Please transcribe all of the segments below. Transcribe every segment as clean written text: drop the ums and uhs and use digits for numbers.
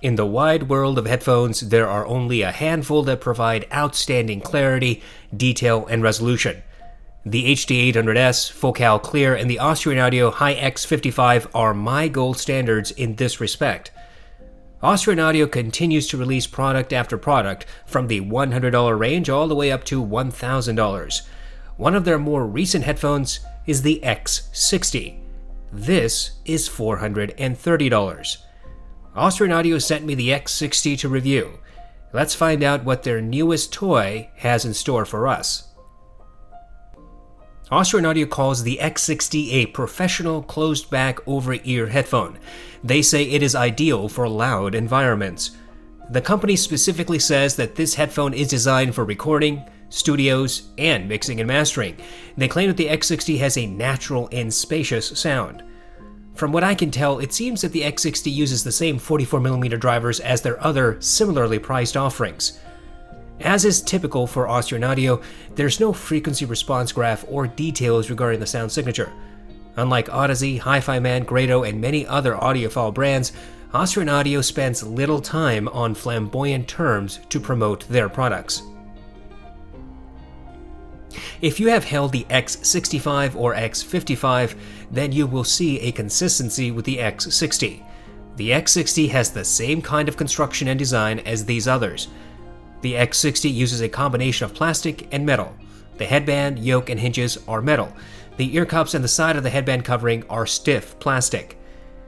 In the wide world of headphones, there are only a handful that provide outstanding clarity, detail, and resolution. The HD800S, Focal Clear, and the Austrian Audio Hi-X60 are my gold standards in this respect. Austrian Audio continues to release product after product, from the $100 range all the way up to $1,000. One of their more recent headphones is the X60. This is $430. Austrian Audio sent me the X60 to review. Let's find out what their newest toy has in store for us. Austrian Audio calls the X60 a professional closed-back over-ear headphone. They say it is ideal for loud environments. The company specifically says that this headphone is designed for recording, studios, and mixing and mastering. They claim that the X60 has a natural and spacious sound. From what I can tell, it seems that the X60 uses the same 44mm drivers as their other similarly priced offerings. As is typical for Austrian Audio, there's no frequency response graph or details regarding the sound signature. Unlike audeze, Hi-Fi Man, Grado, and many other audiophile brands, Austrian Audio spends little time on flamboyant terms to promote their products. If you have held the X65 or X55, then you will see a consistency with the X60. The X60 has the same kind of construction and design as these others. The X60 uses a combination of plastic and metal. The headband, yoke, and hinges are metal. The ear cups and the side of the headband covering are stiff plastic.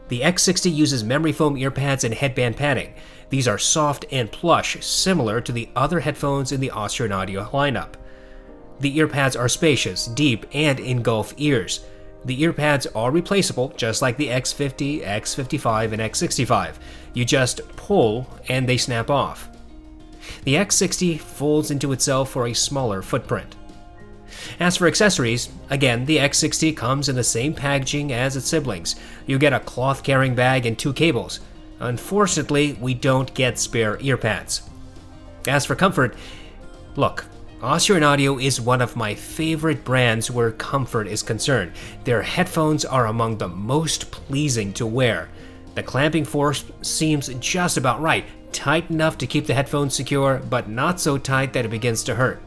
The X60 uses memory foam ear pads and headband padding. These are soft and plush, similar to the other headphones in the Austrian Audio lineup. The ear pads are spacious, deep, and engulf ears. The ear pads are replaceable, just like the X50, X55, and X65. You just pull and they snap off. The X60 folds into itself for a smaller footprint. As for accessories, again, the X60 comes in the same packaging as its siblings. You get a cloth carrying bag and 2 cables. Unfortunately, we don't get spare ear pads. As for comfort, look, Austrian Audio is one of my favorite brands where comfort is concerned. Their headphones are among the most pleasing to wear. The clamping force seems just about right, tight enough to keep the headphones secure, but not so tight that it begins to hurt.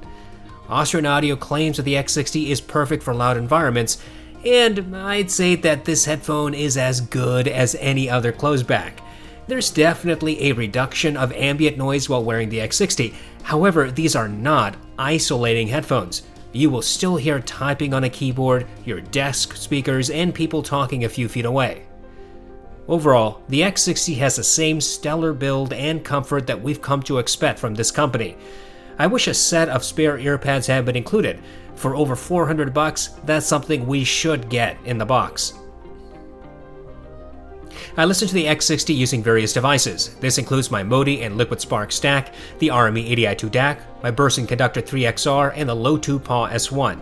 Austrian Audio claims that the X60 is perfect for loud environments, and I'd say that this headphone is as good as any other closeback. There's definitely a reduction of ambient noise while wearing the X60. However, these are not isolating headphones. You will still hear typing on a keyboard, your desk speakers, and people talking a few feet away. Overall, the X60 has the same stellar build and comfort that we've come to expect from this company. I wish a set of spare ear pads had been included. For over $400, that's something we should get in the box. I listen to the X60 using various devices. This includes my Modi and Liquid Spark stack, the RME 80i2 DAC, my Burson Conductor 3XR, and the Low2 PAW S1.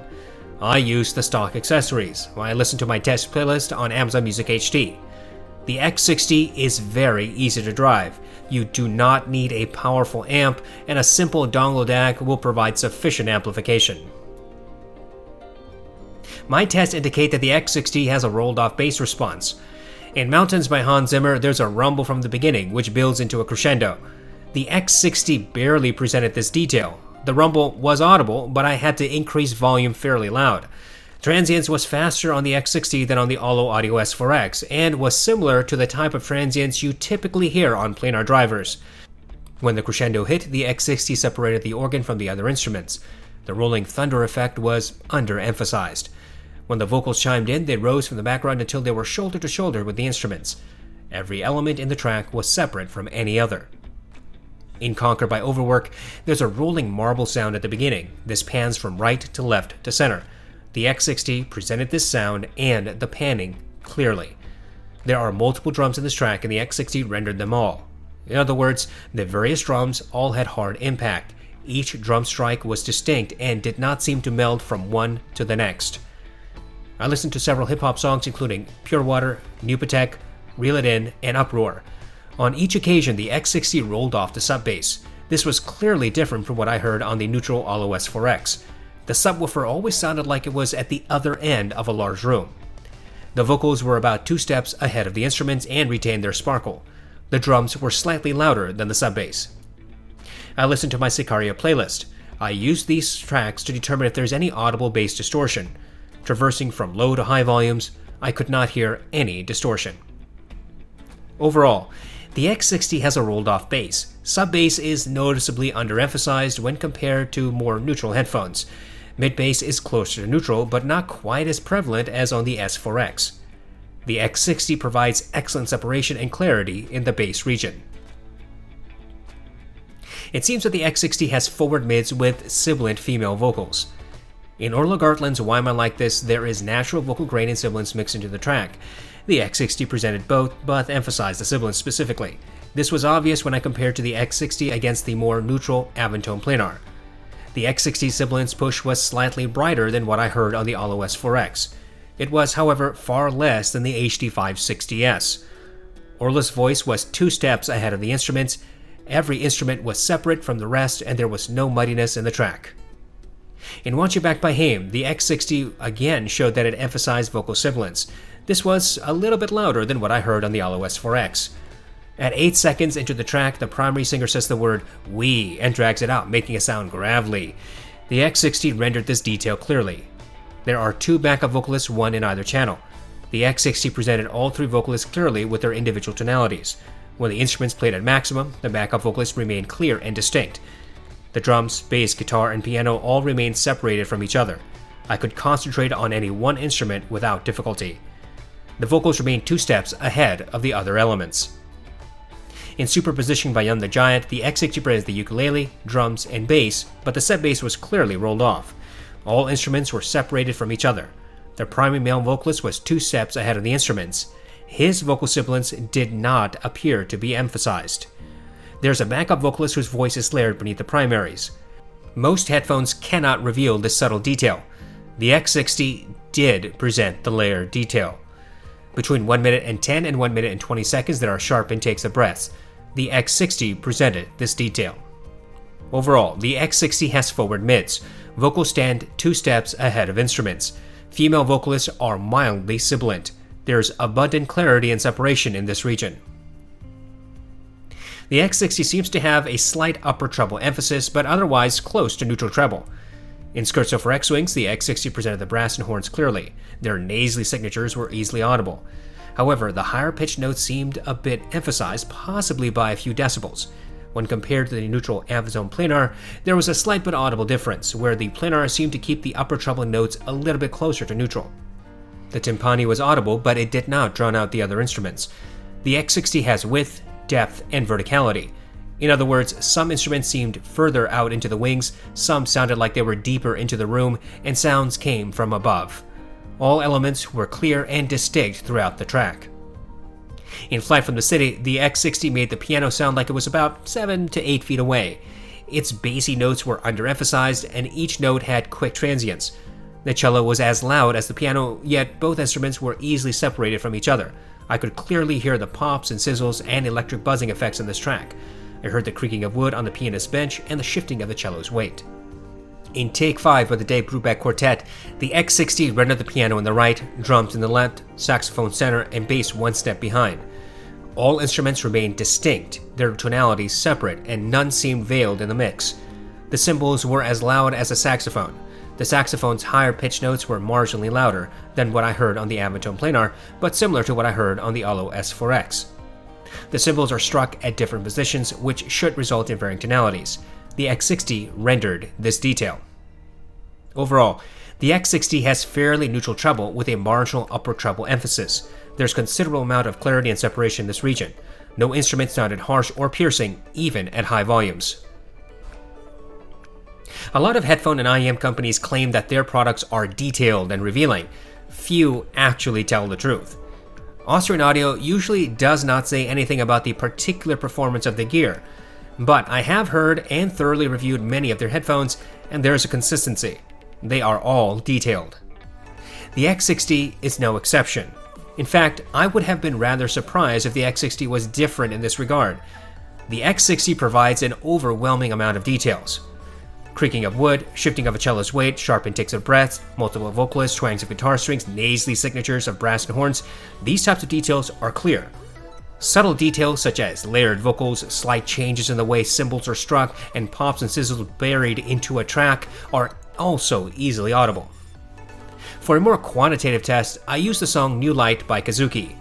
I use the stock accessories when I listen to my test playlist on Amazon Music HD. The X60 is very easy to drive. You do not need a powerful amp, and a simple dongle DAC will provide sufficient amplification. My tests indicate that the X60 has a rolled-off bass response. In Mountains by Hans Zimmer, there's a rumble from the beginning, which builds into a crescendo. The X60 barely presented this detail. The rumble was audible, but I had to increase volume fairly loud. Transients was faster on the X60 than on the Allo Audio S4X, and was similar to the type of transients you typically hear on planar drivers. When the crescendo hit, the X60 separated the organ from the other instruments. The rolling thunder effect was underemphasized. When the vocals chimed in, they rose from the background until they were shoulder to shoulder with the instruments. Every element in the track was separate from any other. In Conquer by Overwork, there's a rolling marble sound at the beginning. This pans from right to left to center. The X60 presented this sound and the panning clearly. There are multiple drums in this track, and the X60 rendered them all. In other words, the various drums all had hard impact. Each drum strike was distinct and did not seem to meld from one to the next. I listened to several hip-hop songs including Pure Water, New Patek, Reel It In, and Uproar. On each occasion, the X60 rolled off the sub bass. This was clearly different from what I heard on the neutral Allo S4X. The subwoofer always sounded like it was at the other end of a large room. The vocals were about 2 steps ahead of the instruments and retained their sparkle. The drums were slightly louder than the sub-bass. I listened to my Sicario playlist. I used these tracks to determine if there's any audible bass distortion. Traversing from low to high volumes, I could not hear any distortion. Overall, the X60 has a rolled-off bass. Sub-bass is noticeably underemphasized when compared to more neutral headphones. Mid-bass is closer to neutral, but not quite as prevalent as on the S4X. The X60 provides excellent separation and clarity in the bass region. It seems that the X60 has forward mids with sibilant female vocals. In Orla Gartland's Why Am I Like This, there is natural vocal grain and sibilance mixed into the track. The X60 presented both, but emphasized the sibilance specifically. This was obvious when I compared to the X60 against the more neutral Aventone Planar. The X60 sibilance push was slightly brighter than what I heard on the AULO S4X. It was, however, far less than the HD560S. Orla's voice was 2 steps ahead of the instruments. Every instrument was separate from the rest, and there was no muddiness in the track. In Want You Back by Haim, the X60 again showed that it emphasized vocal sibilance. This was a little bit louder than what I heard on the AULO S4X. At 8 seconds into the track, the primary singer says the word "we" and drags it out, making it sound gravelly. The X60 rendered this detail clearly. There are 2 backup vocalists, one in either channel. The X60 presented all 3 vocalists clearly with their individual tonalities. When the instruments played at maximum, the backup vocalists remained clear and distinct. The drums, bass, guitar, and piano all remained separated from each other. I could concentrate on any one instrument without difficulty. The vocals remained 2 steps ahead of the other elements. In superposition by Young the Giant, the X60 presented the ukulele, drums, and bass, but the set bass was clearly rolled off. All instruments were separated from each other. The primary male vocalist was 2 steps ahead of the instruments. His vocal sibilance did not appear to be emphasized. There's a backup vocalist whose voice is layered beneath the primaries. Most headphones cannot reveal this subtle detail. The X60 did present the layered detail. Between 1 minute and 10 and 1 minute and 20 seconds, there are sharp intakes of breaths. The X60 presented this detail. Overall, the X60 has forward mids. Vocals stand 2 steps ahead of instruments. Female vocalists are mildly sibilant. There's abundant clarity and separation in this region. The X60 seems to have a slight upper treble emphasis, but otherwise close to neutral treble. In Scherzo for X-Wings, the X60 presented the brass and horns clearly. Their nasally signatures were easily audible. However, the higher pitched notes seemed a bit emphasized, possibly by a few decibels. When compared to the neutral Aventone Planar, there was a slight but audible difference, where the Planar seemed to keep the upper treble notes a little bit closer to neutral. The timpani was audible, but it did not drown out the other instruments. The X60 has width, depth, and verticality. In other words, some instruments seemed further out into the wings, some sounded like they were deeper into the room, and sounds came from above. All elements were clear and distinct throughout the track. In Flight from the City, the X60 made the piano sound like it was about 7 to 8 feet away. Its bassy notes were underemphasized, and each note had quick transients. The cello was as loud as the piano, yet both instruments were easily separated from each other. I could clearly hear the pops and sizzles and electric buzzing effects in this track. I heard the creaking of wood on the pianist's bench and the shifting of the cello's weight. In Take 5 of the Dave Brubeck Quartet, the X60 rendered the piano in the right, drums in the left, saxophone center, and bass 1 step behind. All instruments remained distinct, their tonalities separate, and none seemed veiled in the mix. The cymbals were as loud as a saxophone. The saxophone's higher pitched notes were marginally louder than what I heard on the Aventone Planar, but similar to what I heard on the AULO S4X. The cymbals are struck at different positions, which should result in varying tonalities. The X60 rendered this detail. Overall, the X60 has fairly neutral treble with a marginal upper treble emphasis. There's considerable amount of clarity and separation in this region. No instrument sounded harsh or piercing, even at high volumes. A lot of headphone and IEM companies claim that their products are detailed and revealing. Few actually tell the truth. Austrian Audio usually does not say anything about the particular performance of the gear, but I have heard and thoroughly reviewed many of their headphones, and there is a consistency. They are all detailed. The X60 is no exception. In fact, I would have been rather surprised if the X60 was different in this regard. The X60 provides an overwhelming amount of details. Creaking of wood, shifting of a cello's weight, sharp intakes of breaths, multiple vocalists, twangs of guitar strings, nasally signatures of brass and horns, these types of details are clear. Subtle details such as layered vocals, slight changes in the way cymbals are struck, and pops and sizzles buried into a track are also easily audible. For a more quantitative test, I use the song New Light by Kazuki.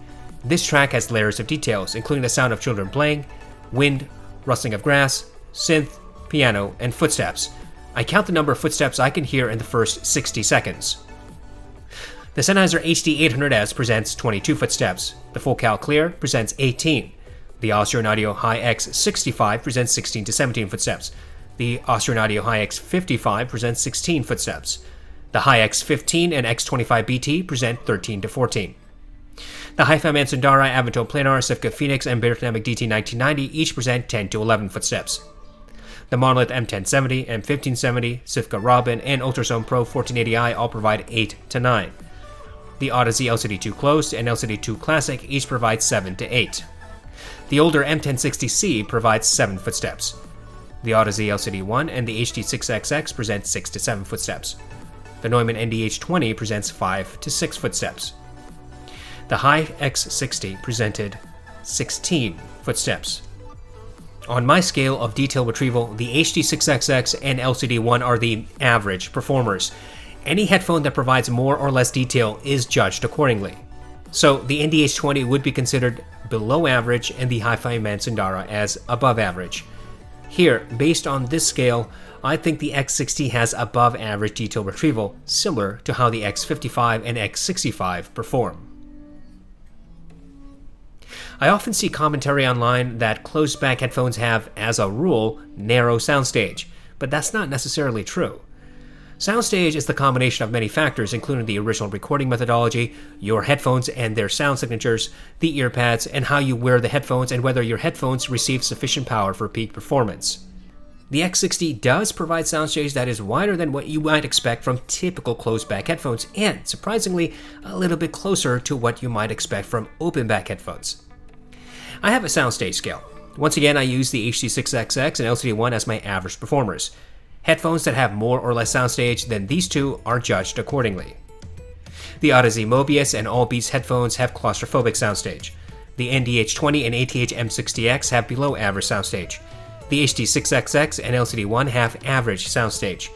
This track has layers of details, including the sound of children playing, wind, rustling of grass, synth, piano, and footsteps. I count the number of footsteps I can hear in the first 60 seconds. The Sennheiser HD800S presents 22 footsteps. The Full Cal Clear presents 18. The Austrian Audio Hi-X65 presents 16 to 17 footsteps. The Austrian Audio Hi-X55 presents 16 footsteps. The Hi-X15 and X25BT present 13 to 14. The hifi Sundara, Aventone Planar, Sifka Phoenix, and Biodynamic DT1990 each present 10 to 11 footsteps. The Monolith M1070, M1570, Sifka Robin, and Ultrasound Pro 1480i all provide 8 to 9. The audeze LCD2 Closed and LCD2 Classic each provide 7 to 8. The older M1060C provides 7 footsteps. The audeze LCD1 and the HD6XX present 6 to 7 footsteps. The Neumann NDH20 presents 5 to 6 footsteps. The Hi-X60 presented 16 footsteps. On my scale of detail retrieval, the HD6XX and LCD1 are the average performers. Any headphone that provides more or less detail is judged accordingly. So the NDH20 would be considered below average and the Hi-Fi Sundara as above average. Here, based on this scale, I think the X60 has above average detail retrieval, similar to how the X55 and X65 perform. I often see commentary online that closed-back headphones have, as a rule, narrow soundstage, but that's not necessarily true. Soundstage is the combination of many factors, including the original recording methodology, your headphones and their sound signatures, the earpads, and how you wear the headphones and whether your headphones receive sufficient power for peak performance. The X60 does provide soundstage that is wider than what you might expect from typical closed-back headphones, and, surprisingly, a little bit closer to what you might expect from open-back headphones. I have a soundstage scale. Once again, I use the HD6XX and LCD1 as my average performers. Headphones that have more or less soundstage than these two are judged accordingly. The audeze Mobius and All Beats headphones have claustrophobic soundstage. The NDH20 and ATH M60X have below average soundstage. The HD6XX and LCD1 have average soundstage.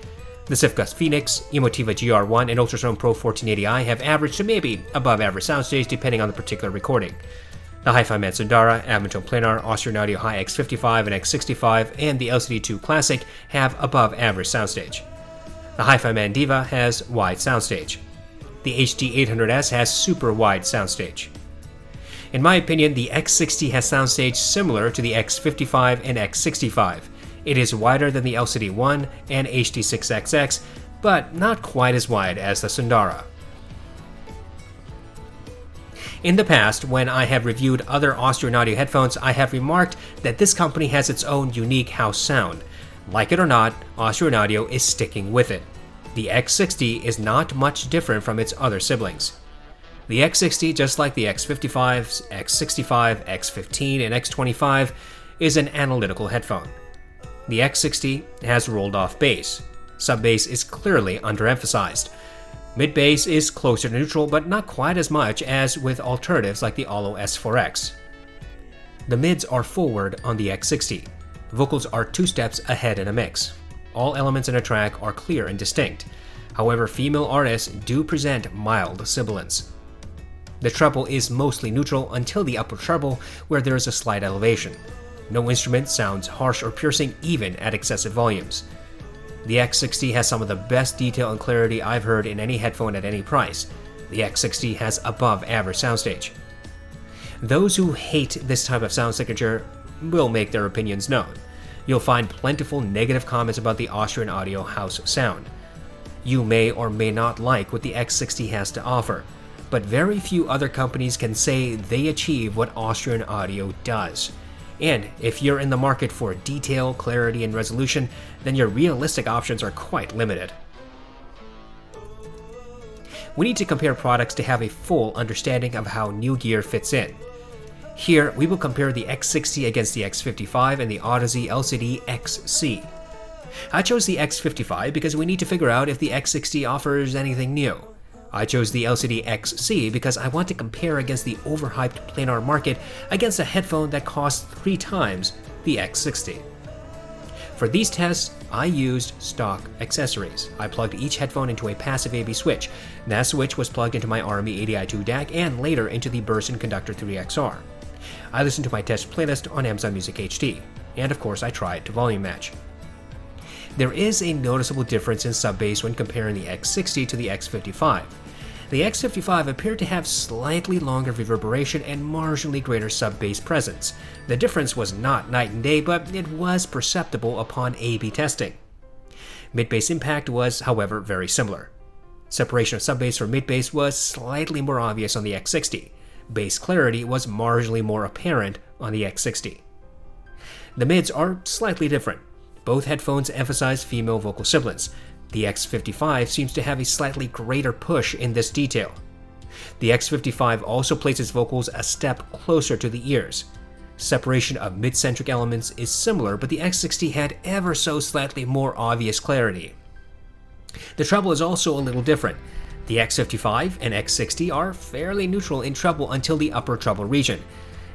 The Sifka Phoenix, Emotiva GR1, and Ultrasound Pro 1480i have average to maybe above average soundstage depending on the particular recording. The Hi-Fi Sundara, Aventone Planar, Austrian Audio Hi-X55 and X65, and the LCD2 Classic have above average soundstage. The Hi-Fi Diva has wide soundstage. The HD800S has super wide soundstage. In my opinion, the X60 has soundstage similar to the X55 and X65. It is wider than the LCD1 and HD6XX, but not quite as wide as the Sundara. In the past, when I have reviewed other Austrian Audio headphones, I have remarked that this company has its own unique house sound. Like it or not, Austrian Audio is sticking with it. The X60 is not much different from its other siblings. The X60, just like the X55, X65, X15, and X25, is an analytical headphone. The X60 has rolled-off bass. Sub-bass is clearly underemphasized. Mid-bass is closer to neutral, but not quite as much as with alternatives like the Allo S4X. The mids are forward on the X60. Vocals are 2 steps ahead in a mix. All elements in a track are clear and distinct. However, female artists do present mild sibilance. The treble is mostly neutral until the upper treble, where there is a slight elevation. No instrument sounds harsh or piercing even at excessive volumes. The X60 has some of the best detail and clarity I've heard in any headphone at any price. The X60 has above average soundstage. Those who hate this type of sound signature will make their opinions known. You'll find plentiful negative comments about the Austrian Audio house sound. You may or may not like what the X60 has to offer, but very few other companies can say they achieve what Austrian Audio does. And if you're in the market for detail, clarity, and resolution, then your realistic options are quite limited. We need to compare products to have a full understanding of how new gear fits in. Here, we will compare the X60 against the X55 and the audeze LCD XC. I chose the X55 because we need to figure out if the X60 offers anything new. I chose the LCD-XC because I want to compare against the overhyped planar market against a headphone that costs 3 times the X60. For these tests, I used stock accessories. I plugged each headphone into a passive AB switch. That switch was plugged into my Army ADI2 DAC and later into the Burson Conductor 3XR. I listened to my test playlist on Amazon Music HD, and of course I tried to volume match. There is a noticeable difference in sub-bass when comparing the X60 to the X55. The X55 appeared to have slightly longer reverberation and marginally greater sub-bass presence. The difference was not night and day, but it was perceptible upon A/B testing. Mid-bass impact was, however, very similar. Separation of sub-bass from mid-bass was slightly more obvious on the X60. Bass clarity was marginally more apparent on the X60. The mids are slightly different. Both headphones emphasize female vocal sibilance. The X55 seems to have a slightly greater push in this detail. The X55 also places vocals a step closer to the ears. Separation of mid-centric elements is similar, but the X60 had ever so slightly more obvious clarity. The treble is also a little different. The X55 and X60 are fairly neutral in treble until the upper treble region.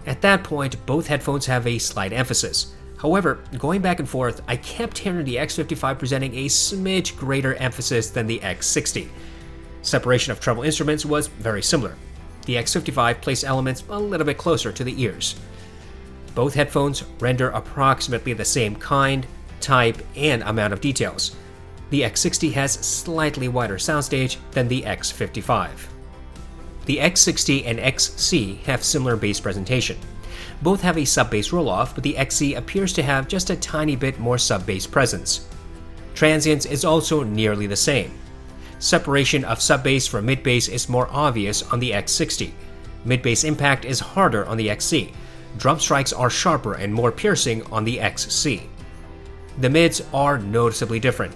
At that point, both headphones have a slight emphasis. However, going back and forth, I kept hearing the X55 presenting a smidge greater emphasis than the X60. Separation of treble instruments was very similar. The X55 placed elements a little bit closer to the ears. Both headphones render approximately the same kind, type, and amount of details. The X60 has slightly wider soundstage than the X55. The X60 and XC have similar bass presentation. Both have a sub-bass roll-off, but the XC appears to have just a tiny bit more sub-bass presence. Transients is also nearly the same. Separation of sub-bass from mid-bass is more obvious on the X60. Mid-bass impact is harder on the XC. Drum strikes are sharper and more piercing on the XC. The mids are noticeably different.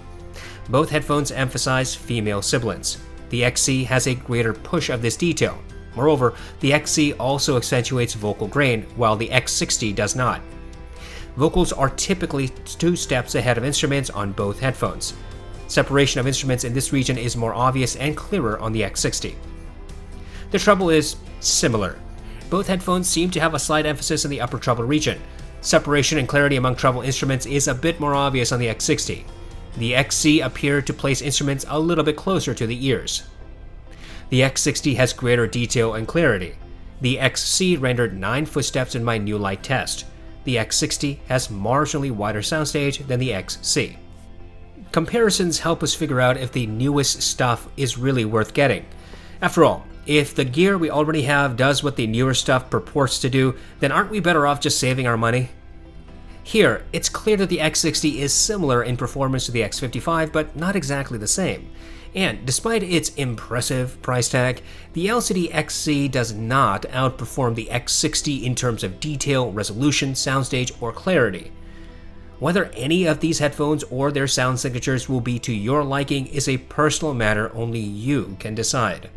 Both headphones emphasize female sibilance. The XC has a greater push of this detail. Moreover, the XC also accentuates vocal grain, while the X60 does not. Vocals are typically 2 steps ahead of instruments on both headphones. Separation of instruments in this region is more obvious and clearer on the X60. The treble is similar. Both headphones seem to have a slight emphasis in the upper treble region. Separation and clarity among treble instruments is a bit more obvious on the X60. The XC appeared to place instruments a little bit closer to the ears. The X60 has greater detail and clarity. The XC rendered 9 footsteps in my new light test. The X60 has marginally wider soundstage than the XC. Comparisons help us figure out if the newest stuff is really worth getting. After all, if the gear we already have does what the newer stuff purports to do, then aren't we better off just saving our money? Here, it's clear that the X60 is similar in performance to the X55, but not exactly the same. And despite its impressive price tag, the LCD-XC does not outperform the X60 in terms of detail, resolution, soundstage, or clarity. Whether any of these headphones or their sound signatures will be to your liking is a personal matter only you can decide.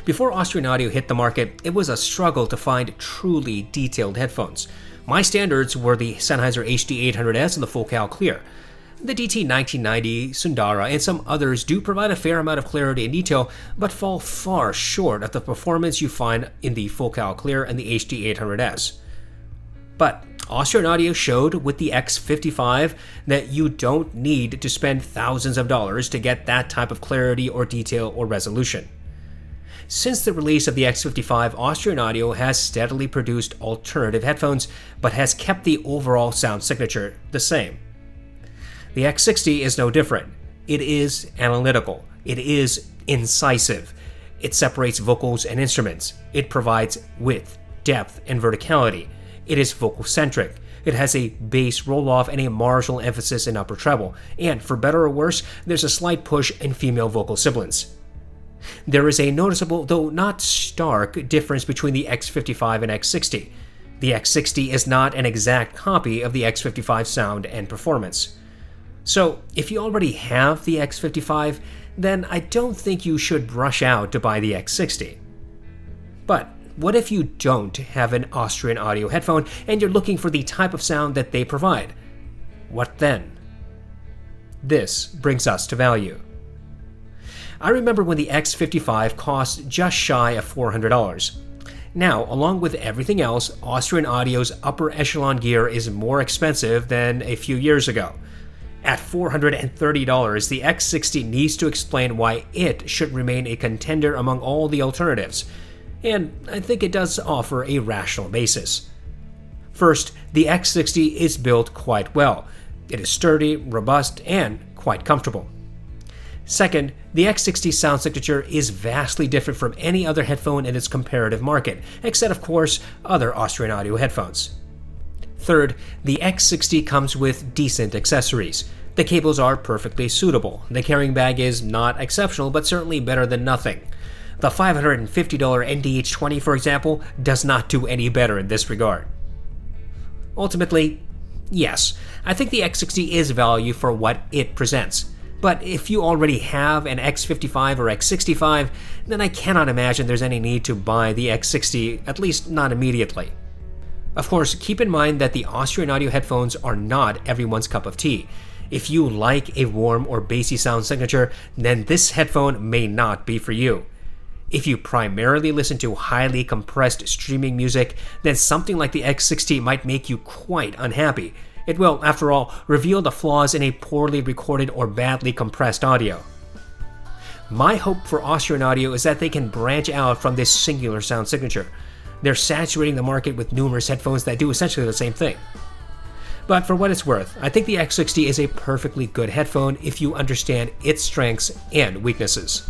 Before Austrian Audio hit the market, it was a struggle to find truly detailed headphones. My standards were the Sennheiser HD800S and the Focal Clear. The DT1990, Sundara, and some others do provide a fair amount of clarity and detail, but fall far short of the performance you find in the Focal Clear and the HD800S. But Austrian Audio showed with the X55 that you don't need to spend thousands of dollars to get that type of clarity or detail or resolution. Since the release of the X55, Austrian Audio has steadily produced alternative headphones, but has kept the overall sound signature the same. The X60 is no different. It is analytical. It is incisive. It separates vocals and instruments. It provides width, depth, and verticality. It is vocal-centric. It has a bass roll-off and a marginal emphasis in upper treble. And for better or worse, there's a slight push in female vocal sibilance. There is a noticeable, though not stark, difference between the X55 and X60. The X60 is not an exact copy of the X55 sound and performance. So, if you already have the X55, then I don't think you should rush out to buy the X60. But what if you don't have an Austrian Audio headphone and you're looking for the type of sound that they provide? What then? This brings us to value. I remember when the X55 cost just shy of $400. Now, along with everything else, Austrian Audio's upper echelon gear is more expensive than a few years ago. At $430, the X60 needs to explain why it should remain a contender among all the alternatives, and I think it does offer a rational basis. First, the X60 is built quite well. It is sturdy, robust, and quite comfortable. Second, the X60 sound signature is vastly different from any other headphone in its comparative market, except of course other Austrian Audio headphones. Third, the X60 comes with decent accessories. The cables are perfectly suitable. The carrying bag is not exceptional, but certainly better than nothing. The $550 NDH20, for example, does not do any better in this regard. Ultimately, yes, I think the X60 is value for what it presents. But if you already have an X55 or X65, then I cannot imagine there's any need to buy the X60, at least not immediately. Of course, keep in mind that the Austrian Audio headphones are not everyone's cup of tea. If you like a warm or bassy sound signature, then this headphone may not be for you. If you primarily listen to highly compressed streaming music, then something like the X60 might make you quite unhappy. It will, after all, reveal the flaws in a poorly recorded or badly compressed audio. My hope for Austrian Audio is that they can branch out from this singular sound signature. They're saturating the market with numerous headphones that do essentially the same thing. But for what it's worth, I think the X60 is a perfectly good headphone if you understand its strengths and weaknesses.